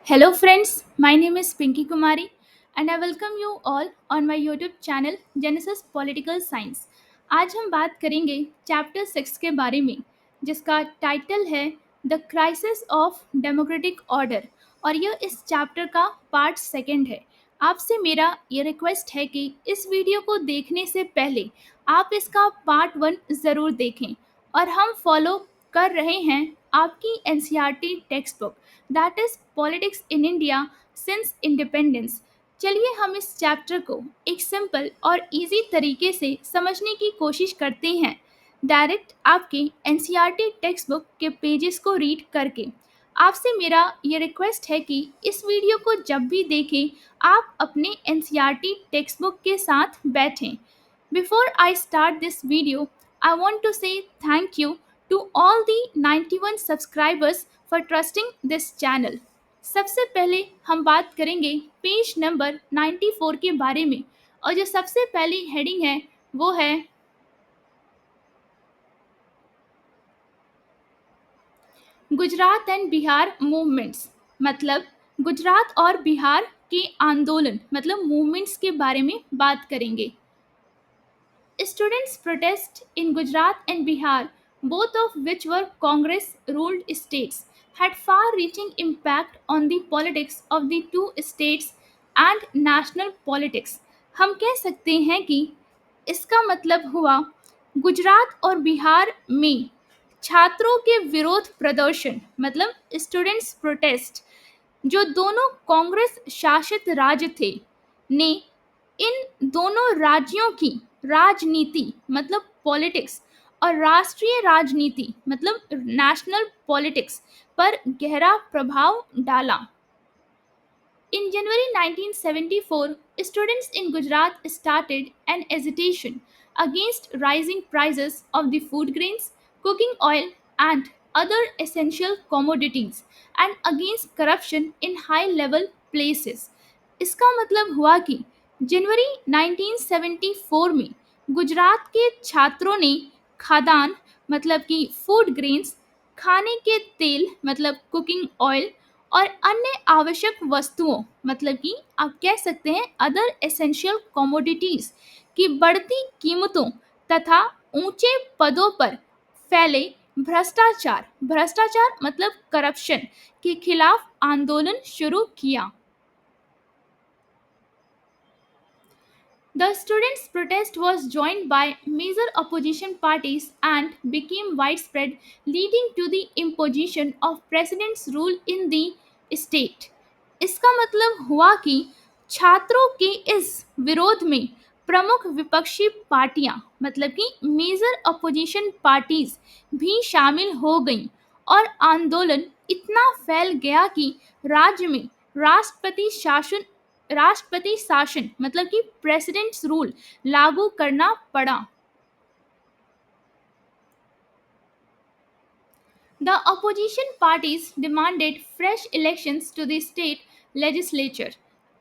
Hello, friends. My name is Pinky Kumari, and I welcome you all on my YouTube channel Genesis Political Science. आज हम बात करेंगे chapter 6 के बारे में, जिसका टाइटल है the crisis of democratic order, और यह इस चैप्टर का पार्ट सेकंड है। आपसे मेरा ये रिक्वेस्ट है कि इस वीडियो को देखने से पहले आप इसका पार्ट 1 ज़रूर देखें, और हम फॉलो कर रहे हैं आपकी NCERT text book, that is politics in India since independence. चलिए हम इस चैप्टर को एक सिंपल और इजी तरीके से समझने की कोशिश करते हैं, डायरेक्ट आपके एनसीईआरटी टेक्स्ट बुक के पेजेस को रीड करके। आपसे मेरा ये रिक्वेस्ट है कि इस वीडियो को जब भी देखें आप अपने एनसीईआरटी टेक्स्ट बुक के साथ बैठें। Before I start this video, I want to say thank you to all the 91 subscribers for trusting this channel. सबसे पहले हम बात करेंगे पेज नंबर 94 के बारे में, और जो सबसे पहली हेडिंग है वो है गुजरात एंड बिहार मूवमेंट्स। मतलब गुजरात और बिहार के आंदोलन मतलब मूवमेंट्स के बारे में बात करेंगे। Students' protests in Gujarat and Bihar, both of which were Congress ruled states, had far reaching impact on the politics of the two states and national politics. हम कह सकते हैं कि इसका मतलब हुआ गुजरात और बिहार में छात्रों के विरोध प्रदर्शन मतलब स्टूडेंट्स प्रोटेस्ट, जो दोनों कांग्रेस शासित राज्य थे, ने इन दोनों राज्यों की राजनीति मतलब पॉलिटिक्स और राष्ट्रीय राजनीति मतलब नेशनल पॉलिटिक्स पर गहरा प्रभाव डाला। In January 1974, students in Gujarat started an agitation against rising prices of the food grains, cooking oil, and other essential commodities, and against corruption in high level places. इसका मतलब हुआ कि जनवरी 1974 में गुजरात के छात्रों ने खाद्यान्न मतलब कि फूड ग्रेन्स, खाने के तेल मतलब कुकिंग ऑयल, और अन्य आवश्यक वस्तुओं मतलब कि आप कह सकते हैं अदर एसेंशियल कमोडिटीज की बढ़ती कीमतों तथा ऊंचे पदों पर फैले भ्रष्टाचार भ्रष्टाचार मतलब करप्शन के खिलाफ आंदोलन शुरू किया। The students' protest was joined by major opposition parties and became widespread, leading to the imposition of president's rule in the state. इसका मतलब हुआ कि छात्रों के इस विरोध में प्रमुख विपक्षी पार्टियां मतलब कि मेजर अपोजिशन पार्टीज भी शामिल हो गईं, और आंदोलन इतना फैल गया कि राज्य में राष्ट्रपति शासन मतलब कि प्रेसिडेंट्स रूल लागू करना पड़ा। The opposition parties demanded fresh elections to the state legislature.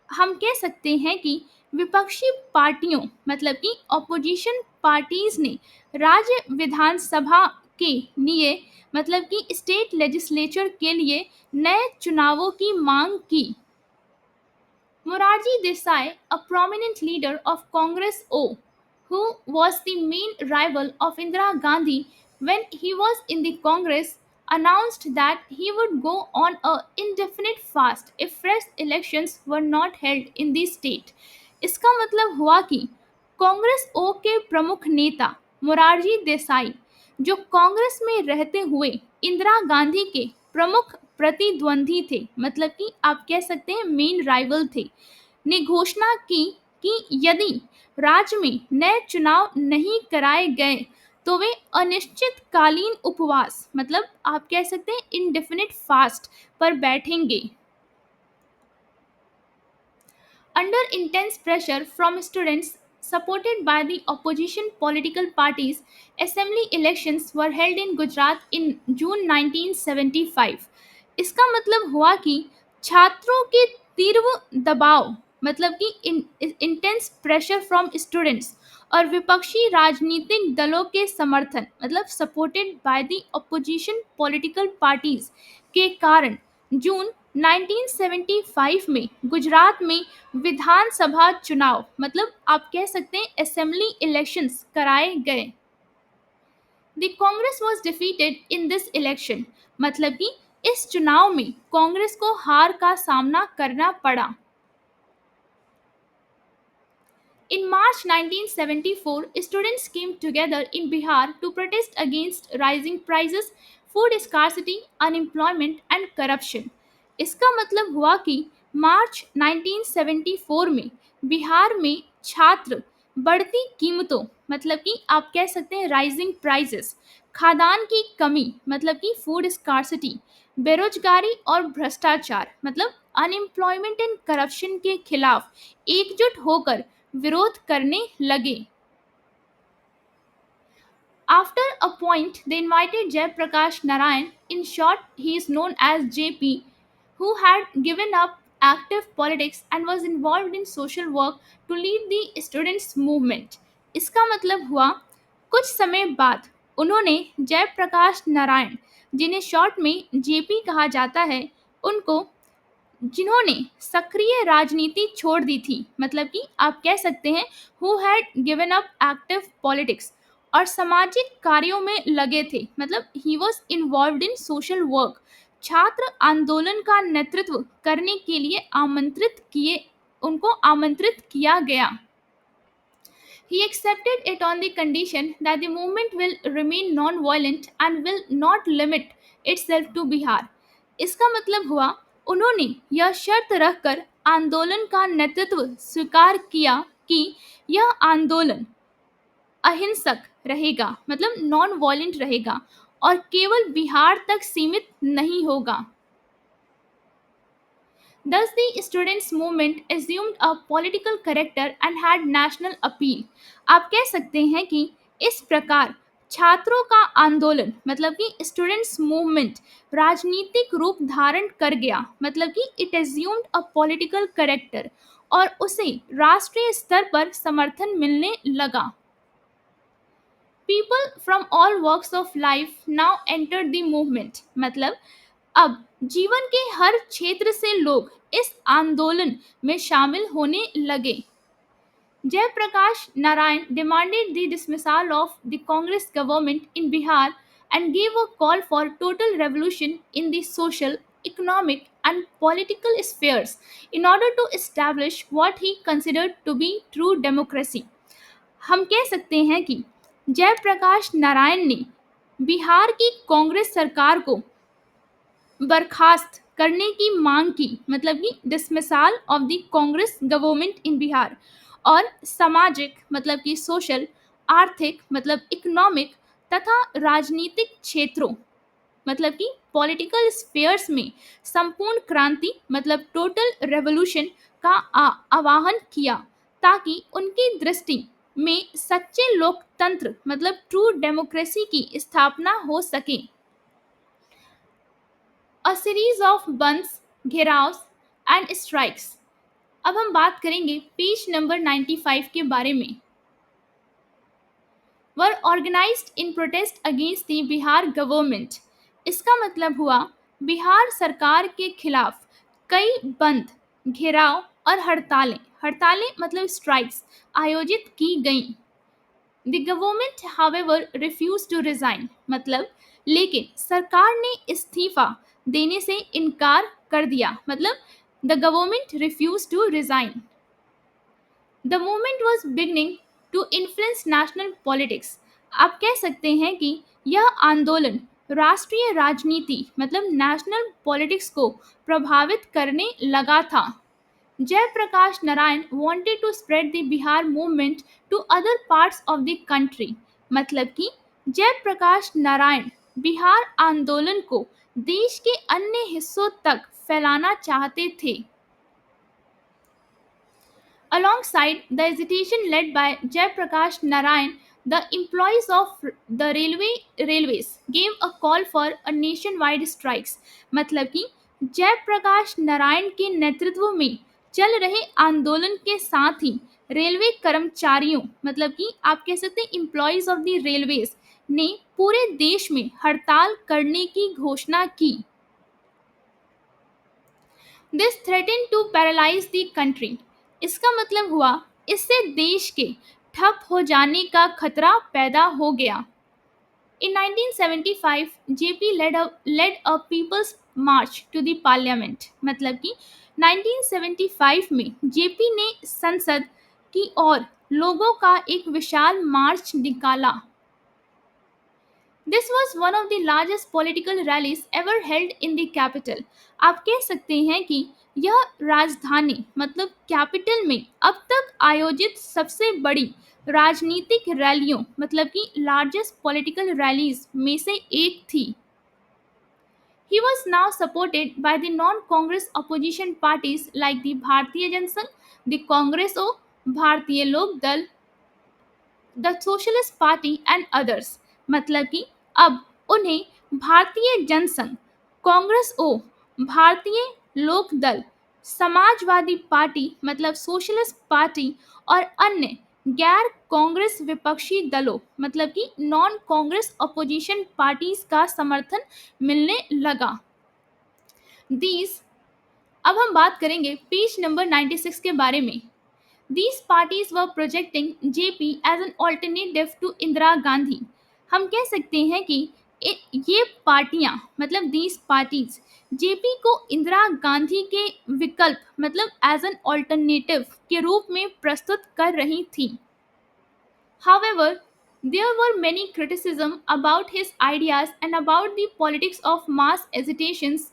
हम कह सकते हैं कि विपक्षी पार्टियों मतलब कि ऑपोजिशन पार्टीज ने राज्य विधानसभा के लिए मतलब कि स्टेट लेजिस्लेचर के लिए नए चुनावों की मांग की। Morarji Desai, a prominent leader of Congress O, who was the main rival of Indira Gandhi when he was in the Congress, announced that he would go on a indefinite fast if fresh elections were not held in the state. इसका मतलब हुआ कि कांग्रेस ओ के प्रमुख नेता मोरारजी देसाई, जो कांग्रेस में रहते हुए इंदिरा गांधी के प्रमुख प्रतिद्वंदी थे मतलब कि आप कह सकते हैं मेन राइवल थे, ने घोषणा की कि यदि राज्य में नए चुनाव नहीं कराए गए तो वे अनिश्चितकालीन उपवास मतलब आप कह सकते हैं इंडेफिनिट फास्ट पर बैठेंगे। Under intense pressure from students supported by the opposition political parties, assembly elections were held in Gujarat in June 1975. इसका मतलब हुआ कि छात्रों के तीव्र दबाव मतलब कि इंटेंस प्रेशर फ्रॉम स्टूडेंट्स और विपक्षी राजनीतिक दलों के समर्थन मतलब supported by the opposition political parties के कारण जून 1975 में गुजरात में विधानसभा चुनाव मतलब आप कह सकते हैं असेंबली इलेक्शंस कराए गए। The Congress was defeated in this election मतलब कि इस चुनाव में कांग्रेस को हार का सामना करना पड़ा। In March 1974, students came together in Bihar to protest against rising prices, food scarcity, unemployment and corruption. इसका मतलब हुआ कि मार्च 1974 में बिहार में छात्र बढ़ती कीमतों मतलब कि आप कह सकते हैं राइजिंग प्राइसेस, खाद्यान्न की कमी मतलब कि फूड स्कार्सिटी, बेरोजगारी और भ्रष्टाचार मतलब अनएम्प्लॉयमेंट एंड करप्शन के खिलाफ एकजुट होकर विरोध करने लगे। After a point, they invited Jayaprakash Narayan, in short, he is known as JP, who had given up active politics and was involved in social work to lead the students movement. इसका मतलब हुआ कुछ समय बाद उन्होंने जयप्रकाश नारायण जिन्हें short में JP कहा जाता है उनको जिन्होंने सक्रिय राजनीति छोड़ दी थी मतलब कि आप कह सकते हैं who had given up active politics और सामाजिक कार्यों में लगे थे मतलब he was involve in social work, छात्र आंदोलन का नेतृत्व करने के लिए उनको आमंत्रित किया गया। He accepted it on the condition that the movement will remain non-violent and will not limit itself to Bihar. इसका मतलब हुआ उन्होंने यह शर्त रखकर आंदोलन का नेतृत्व स्वीकार किया कि यह आंदोलन अहिंसक रहेगा मतलब नॉन वायलेंट रहेगा और केवल बिहार तक सीमित नहीं होगा। Thus, the students' movement assumed a political character and had national appeal. आप कह सकते हैं कि इस प्रकार छात्रों का आंदोलन मतलब कि स्टूडेंट्स मूवमेंट राजनीतिक रूप धारण कर गया मतलब कि it assumed a political character और उसे राष्ट्रीय स्तर पर समर्थन मिलने लगा। People from all walks of life now entered the movement मतलब अब जीवन के हर क्षेत्र से लोग इस आंदोलन में शामिल होने लगे। Jayaprakash Narayan demanded the dismissal of the Congress government in Bihar and gave a call for total revolution in the social, economic and political spheres in order to establish what he considered to be true democracy. हम कह सकते हैं कि जयप्रकाश नारायण ने बिहार की कांग्रेस सरकार को बर्खास्त करने की मांग की मतलब कि dismissal of the Congress government in Bihar और सामाजिक मतलब कि सोशल, आर्थिक मतलब इकोनॉमिक तथा राजनीतिक क्षेत्रों मतलब कि पॉलिटिकल स्फेयर्स में संपूर्ण क्रांति मतलब टोटल रेवोल्यूशन का आवाहन किया ताकि उनकी दृष्टि में सच्चे लोकतंत्र मतलब ट्रू डेमोक्रेसी की स्थापना हो सके। अ सीरीज ऑफ बंस, घेराव एंड स्ट्राइक्स। अब हम बात करेंगे पेज नंबर 95 के बारे में। Were organized in protest against the Bihar government. इसका मतलब हुआ बिहार सरकार के खिलाफ कई बंद, घेराव और हड़तालें हड़तालें मतलब स्ट्राइक्स आयोजित की गईं। The government however refuse to resign मतलब लेकिन सरकार ने इस्तीफा देने से इनकार कर दिया मतलब the government refuse to resign. The movement was beginning to influence national politics. आप कह सकते हैं कि यह आंदोलन राष्ट्रीय राजनीति मतलब नेशनल पॉलिटिक्स को प्रभावित करने लगा था। Jayaprakash Narayan wanted to spread the Bihar movement to other parts of the country मतलब कि जयप्रकाश नारायण बिहार आंदोलन को देश के अन्य हिस्सों तक फैलाना चाहते थे। Alongside the agitation led by Jayaprakash Narayan, the employees of the railways gave a call for a nationwide strikes. मतलब कि जयप्रकाश नारायण के नेतृत्व में चल रहे आंदोलन के साथ ही रेलवे कर्मचारियों मतलब कि आप कह सकते हैं एम्प्लॉयज ऑफ द रेलवेज ने पूरे देश में हड़ताल करने की घोषणा की। This threaten to paralyse the country. इसका मतलब हुआ इससे देश के ठप हो जाने का खतरा पैदा हो गया। In 1975, JP led a people's march to the parliament। मतलब कि 1975 में जेपी ने संसद की ओर लोगों का एक विशाल मार्च निकाला। This was one of the largest political rallies ever held in the capital। आप कह सकते हैं कि यह राजधानी मतलब कैपिटल में अब तक आयोजित सबसे बड़ी राजनीतिक रैलियों मतलब कि लार्जेस्ट पॉलिटिकल रैलीज में से एक थी। He was now supported by the non-Congress opposition parties like the Bharatiya Janasangh, the Congress O, भारतीय लोक दल, the socialist party and others. मतलब कि अब उन्हें भारतीय जनसंघ, कांग्रेस ओ, भारतीय लोक दल, समाजवादी पार्टी मतलब सोशलिस्ट पार्टी और अन्य गैर कांग्रेस विपक्षी दलों मतलब कि नॉन कांग्रेस अपोजिशन पार्टीज का समर्थन मिलने लगा। दीज अब हम बात करेंगे पेज नंबर 96 के बारे में। These parties were projecting JP as an alternative to Indira Gandhi. हम कह सकते हैं कि ये पार्टियां मतलब these parties जेपी को इंदिरा गांधी के विकल्प मतलब एज एन ऑल्टरनेटिव के रूप में प्रस्तुत कर रही थी। However, there were many criticism about his ideas and about the politics of mass agitations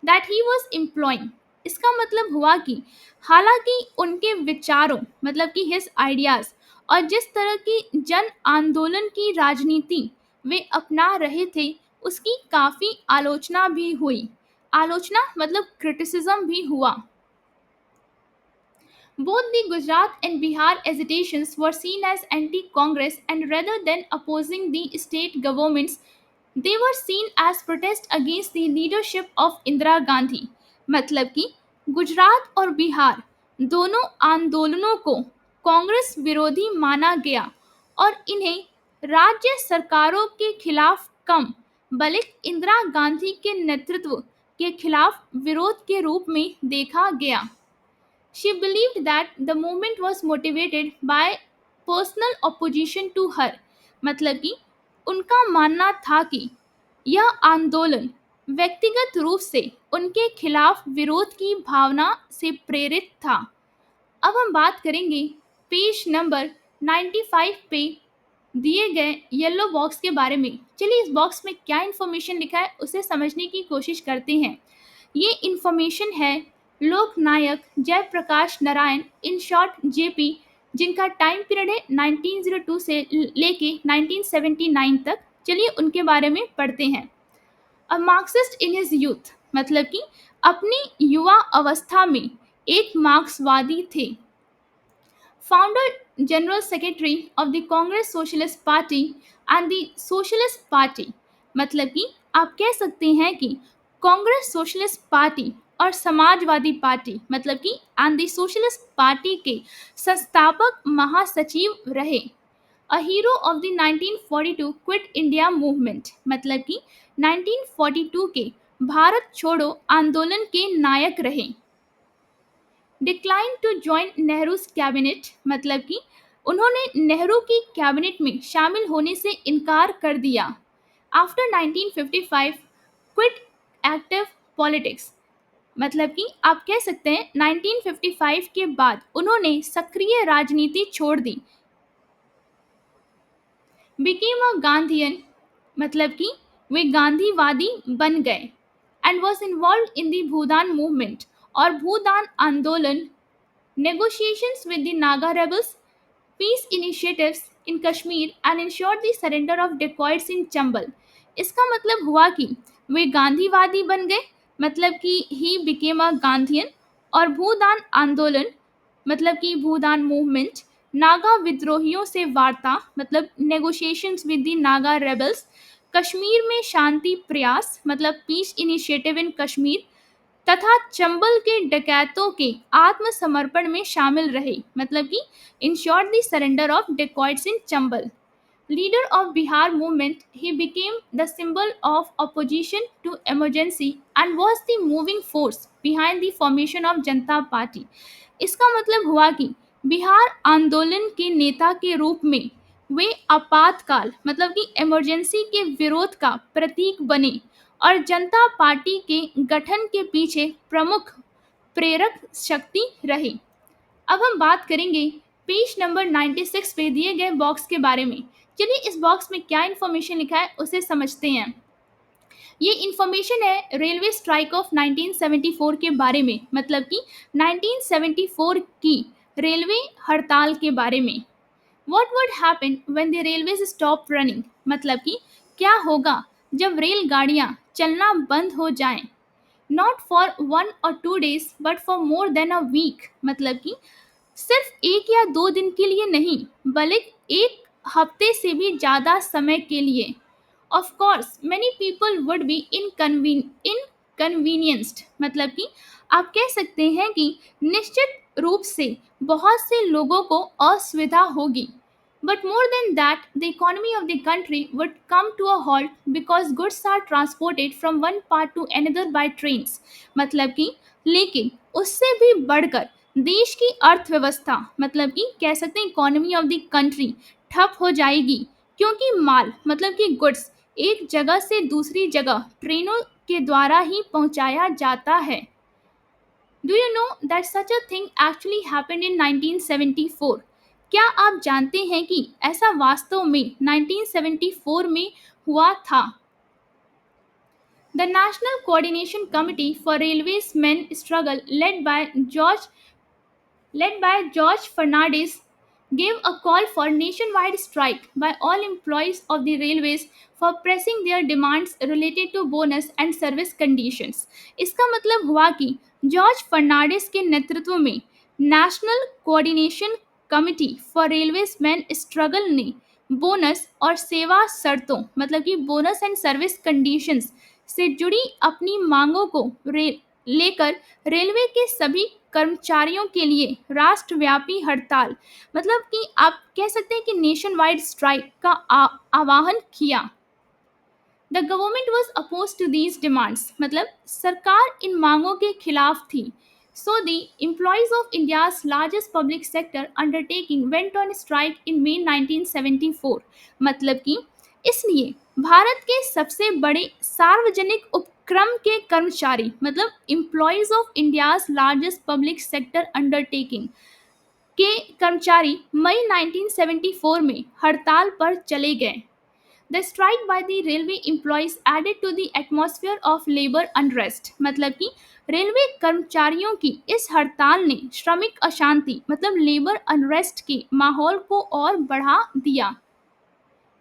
that he was employing। इसका मतलब हुआ कि हालांकि उनके विचारों मतलब कि हिज आइडियाज और जिस तरह की जन आंदोलन की राजनीति वे अपना रहे थे उसकी काफी आलोचना भी हुई। आलोचना मतलब क्रिटिसिज्म भी हुआ। Both the Gujarat and Bihar agitations were seen as anti-Congress, and rather than opposing the state governments, they were seen as protest against the leadership of Indira Gandhi। मतलब कि गुजरात और बिहार दोनों आंदोलनों को कांग्रेस विरोधी माना गया और इन्हें राज्य सरकारों के खिलाफ कम बल्कि इंदिरा गांधी के नेतृत्व के खिलाफ विरोध के रूप में देखा गया। She believed that the movement was motivated by personal opposition to her। मतलब कि उनका मानना था कि यह आंदोलन व्यक्तिगत रूप से उनके खिलाफ विरोध की भावना से प्रेरित था। अब हम बात करेंगे पेज नंबर 95 पे दिए गए येलो बॉक्स के बारे में। चलिए इस बॉक्स में क्या इंफॉर्मेशन लिखा है उसे समझने की कोशिश करते हैं। ये इंफॉर्मेशन है Loknayak Jayaprakash Narayan in short JP, जिनका टाइम पीरियड है 1902 से लेके 1979 तक। चलिए उनके बारे में पढ़ते हैं। अ मार्क्सिस्ट इन हिज यूथ मतलब कि अपनी युवा अवस्था में एक मार्क्सवादी थे। Founder General Secretary of the Congress Socialist Party and the Socialist Party। मतलब कि आप कह सकते हैं कि कांग्रेस सोशलिस्ट पार्टी और समाजवादी पार्टी मतलब कि एंड द सोशलिस्ट पार्टी के संस्थापक महासचिव रहे। A hero of the 1942 quit India movement मतलब कि 1942 के भारत छोड़ो आंदोलन के नायक रहे। Decline to join Nehru's cabinet मतलब कि उन्होंने नेहरू की कैबिनेट में शामिल होने से इनकार कर दिया। आफ्टर 1955 क्विट एक्टिव पॉलिटिक्स मतलब कि आप कह सकते हैं 1955 के बाद उन्होंने सक्रिय राजनीति छोड़ दी। बिकेम अ गांधीयन मतलब कि वे गांधीवादी बन गए। And was involve in the Bhoodan movement और भूदान आंदोलन, negotiations with the Naga rebels, peace initiatives in Kashmir and ensured the surrender of dacoits in Chambal। इसका मतलब हुआ कि वे गांधीवादी बन गए मतलब कि ही बिकेम अ गांधीयन और भूदान आंदोलन मतलब कि भूदान मूवमेंट, नागा विद्रोहियों से वार्ता मतलब negotiations with the Naga rebels, Kashmir में शांति प्रयास मतलब पीस इनिशिएटिव इन कश्मीर तथा चंबल के डकैतों के आत्मसमर्पण में शामिल रहे मतलब कि ensure the surrender of dacoits in Chambal. leader of Bihar movement, he became the symbol of opposition to emergency and was the moving force behind the formation of Janata Party. इसका मतलब हुआ कि बिहार आंदोलन के नेता के रूप में वे आपातकाल मतलब कि इमरजेंसी के विरोध का प्रतीक बने और जनता पार्टी के गठन के पीछे प्रमुख प्रेरक शक्ति रहे। अब हम बात करेंगे पेज नंबर 96 पे दिए गए बॉक्स के बारे में। चलिए इस बॉक्स में क्या इन्फॉर्मेशन लिखा है उसे समझते हैं। ये इन्फॉर्मेशन है रेलवे स्ट्राइक ऑफ 1974 के बारे में, मतलब कि 1974 की रेलवे हड़ताल के बारे में। What would happen when the railways stop running? मतलब कि क्या होगा जब रेलगाड़ियां चलना बंद हो जाएं? Not for 1 or 2 days, but for more than a week. मतलब कि सिर्फ 1 या 2 दिन के लिए नहीं, बल्कि 1 हफ्ते से भी ज़्यादा समय के लिए। Of course, many people would be inconvenienced. मतलब कि आप कह सकते हैं कि निश्चित रूप से बहुत से लोगों को असुविधा होगी। But more than that, the economy of the country would come to a halt because goods are transported from one part to another by trains. मतलब कि लेकिन उससे भी बढ़कर देश की अर्थव्यवस्था मतलब कि कह सकते हैं इकोनॉमी ऑफ द कंट्री ठप हो जाएगी, क्योंकि माल मतलब कि गुड्स एक जगह से दूसरी जगह ट्रेनों के द्वारा ही पहुंचाया जाता है। Do you know that such a thing actually happened in 1974? क्या आप जानते हैं कि ऐसा वास्तव में 1974 में हुआ था? The national coordination committee for railways man struggle led by George Fernandez, gave a call for nationwide strike by all employees of the railways for pressing their demands related to bonus and service conditions. इसका मतलब हुआ कि George Fernandes के नेतृत्व में national coordination committee for railways man struggle ने bonus और सेवा शर्तों मतलब कि बोनस एंड सर्विस कंडीशंस से जुड़ी अपनी मांगों को लेकर रेलवे के सभी कर्मचारियों के लिए राष्ट्रव्यापी हड़ताल मतलब कि आप कह सकते हैं कि नेशन वाइड स्ट्राइक का आह्वान किया। The government was oppose to these demands मतलब सरकार इन मांगों के खिलाफ थी। So the employees of India's largest public sector undertaking went on strike in May 1974। मतलब कि इसलिए भारत के सबसे बड़े सार्वजनिक उपक्रम के कर्मचारी मतलब employees of India's largest public sector undertaking के कर्मचारी मई 1974 में हड़ताल पर चले गए। The strike by the railway employees added to the atmosphere of labor unrest। मतलब कि रेलवे कर्मचारियों की इस हड़ताल ने श्रमिक अशांति मतलब लेबर अनरेस्ट के माहौल को और बढ़ा दिया।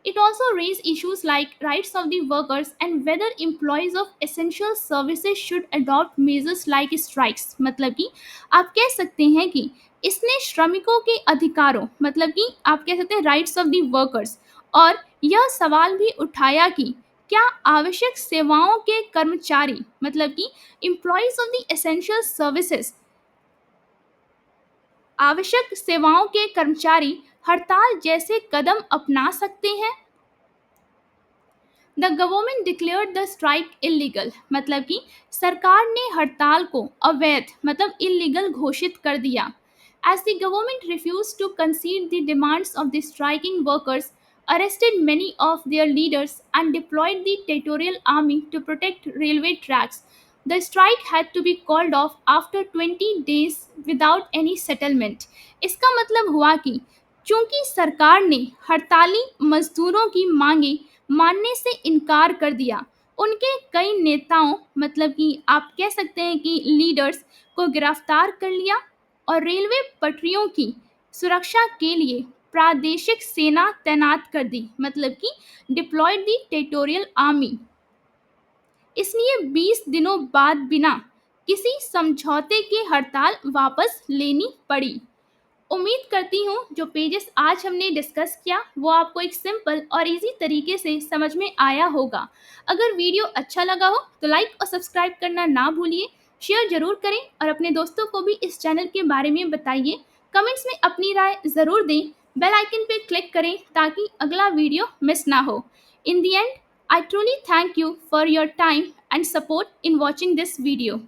It also raised issues like rights of the workers and whether employees of essential services should adopt measures like strikes। मतलब कि आप कह सकते हैं कि इसने श्रमिकों के अधिकारों मतलब कि आप कह सकते हैं राइट्स ऑफ द वर्कर्स और यह सवाल भी उठाया कि क्या आवश्यक सेवाओं के कर्मचारी मतलब कि employees of the essential services आवश्यक सेवाओं के कर्मचारी हड़ताल जैसे कदम अपना सकते हैं। The government declared the strike illegal मतलब कि सरकार ने हड़ताल को अवैध मतलब इलीगल घोषित कर दिया। As the government refuse to concede the demands of the striking workers, arrested many of their leaders and deployed the territorial army to protect railway tracks. The strike had to be called off after 20 days without any settlement। इसका मतलब हुआ कि चूंकि सरकार ने हड़ताली मजदूरों की मांगे मानने से इनकार कर दिया, उनके कई नेताओं मतलब कि आप कह सकते हैं कि लीडर्स को गिरफ्तार कर लिया और रेलवे पटरियों की सुरक्षा के लिए प्रादेशिक सेना तैनात कर दी मतलब कि डिप्लॉयड द टेरिटोरियल आर्मी। इसलिए 20 दिनों बाद बिना किसी समझौते के हड़ताल वापस लेनी पड़ी। उम्मीद करती हूँ जो पेजेस आज हमने डिस्कस किया वो आपको एक सिंपल और इजी तरीके से समझ में आया होगा। अगर वीडियो अच्छा लगा हो तो लाइक और सब्सक्राइब करना ना भूलिए, शेयर जरूर करें और अपने दोस्तों को भी इस चैनल के बारे में बताइए। कमेंट्स में अपनी राय ज़रूर दें बेल आइकन पे क्लिक करें ताकि अगला वीडियो मिस ना हो। In the end, I truly thank you for your time and support in watching this video.